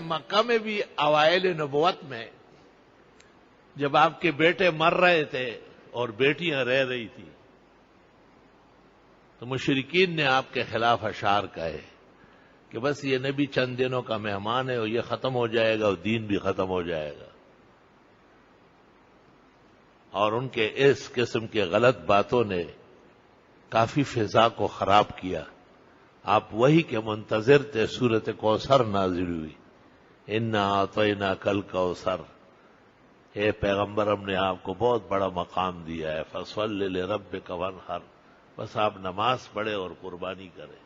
مکہ میں بھی اوائل نبوت میں جب آپ کے بیٹے مر رہے تھے اور بیٹیاں رہ رہی تھی تو مشرکین نے آپ کے خلاف اشعار کہے کہ بس یہ نبی چند دنوں کا مہمان ہے اور یہ ختم ہو جائے گا اور دین بھی ختم ہو جائے گا، اور ان کے اس قسم کے غلط باتوں نے کافی فضا کو خراب کیا۔ آپ وہی کے منتظر تھے، سورۃ کوثر نازل ہوئی، انا اعطیناک الکوثر، اے پیغمبر ہم نے آپ کو بہت بڑا مقام دیا ہے، فصلی لربک وانحر، بس آپ نماز پڑھے اور قربانی کریں۔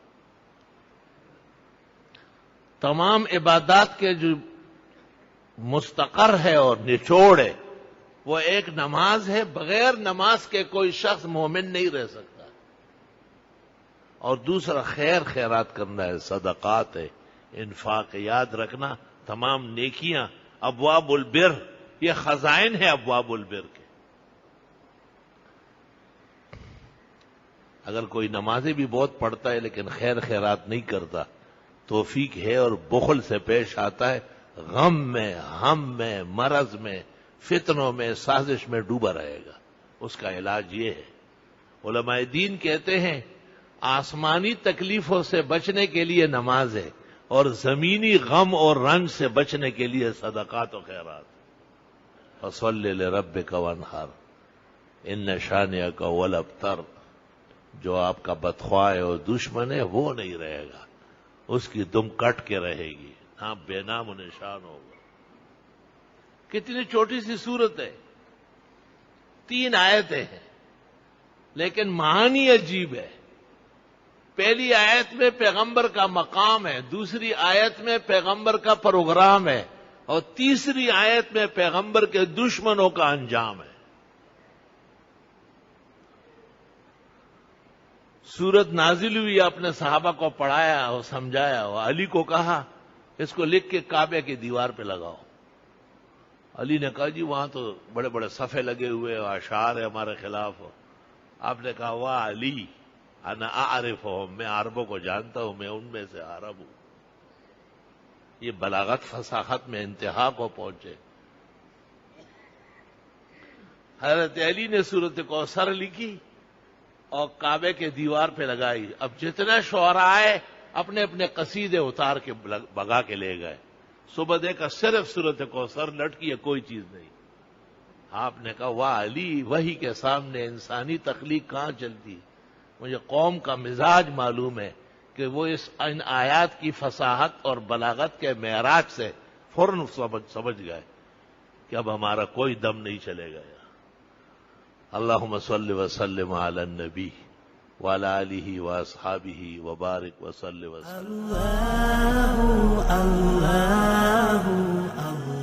تمام عبادات کے جو مستقر ہے اور نچوڑ ہے وہ ایک نماز ہے، بغیر نماز کے کوئی شخص مومن نہیں رہ سکتا، اور دوسرا خیر خیرات کرنا ہے، صدقات ہے، انفاق ہے۔ یاد رکھنا تمام نیکیاں ابواب البر، یہ خزائن ہے ابواب البر کے۔ اگر کوئی نمازیں بھی بہت پڑھتا ہے لیکن خیر خیرات نہیں کرتا، توفیق ہے اور بخل سے پیش آتا ہے، غم میں، ہم میں، مرض میں، فتنوں میں، سازش میں ڈوبا رہے گا۔ اس کا علاج یہ ہے، علماء دین کہتے ہیں آسمانی تکلیفوں سے بچنے کے لیے نماز ہے، اور زمینی غم اور رنج سے بچنے کے لیے صدقات و خیرات۔ فصلی لربک وانحر ان شانئک هو الابتر، جو آپ کا بدخواہ اور دشمن ہے وہ نہیں رہے گا، اس کی دم کٹ کے رہے گی، ہاں بے نام و نشان ہوگا۔ کتنی چھوٹی سی صورت ہے، 3 آیتیں ہیں لیکن معانی عجیب ہے۔ پہلی آیت میں پیغمبر کا مقام ہے، دوسری آیت میں پیغمبر کا پروگرام ہے، اور تیسری آیت میں پیغمبر کے دشمنوں کا انجام ہے۔ سورت نازل ہوئی، اپنے صحابہ کو پڑھایا اور سمجھایا، اور علی کو کہا اس کو لکھ کے کعبے کی دیوار پہ لگاؤ۔ علی نے کہا جی وہاں تو بڑے بڑے صفحے لگے ہوئے اور اشعار ہے ہمارے خلاف۔ آپ نے کہا واہ علی انا اعرفہم، میں عربوں کو جانتا ہوں، میں ان میں سے عرب ہوں۔ یہ بلاغت فصاحت میں انتہا کو پہنچے۔ حضرت علی نے سورۃ کوثر لکھی اور کعبے کے دیوار پہ لگائی۔ اب جتنے شعراء آئے اپنے اپنے قصیدے اتار کے بگا کے لے گئے۔ صبح دیکھا صرف سورۃ کوثر لٹکی ہے، کوئی چیز نہیں۔ آپ نے کہا واہ علی، وحی کے سامنے انسانی تخلیق کہاں چلتی؟ مجھے قوم کا مزاج معلوم ہے کہ وہ ان آیات کی فصاحت اور بلاغت کے معراج سے فوراً سمجھ گئے کہ اب ہمارا کوئی دم نہیں چلے گا۔ اللہم صل وسلم علی النبی وعلی آلہ واصحابہ وبارک وسلم وسلم۔ اللہ اللہ اللہ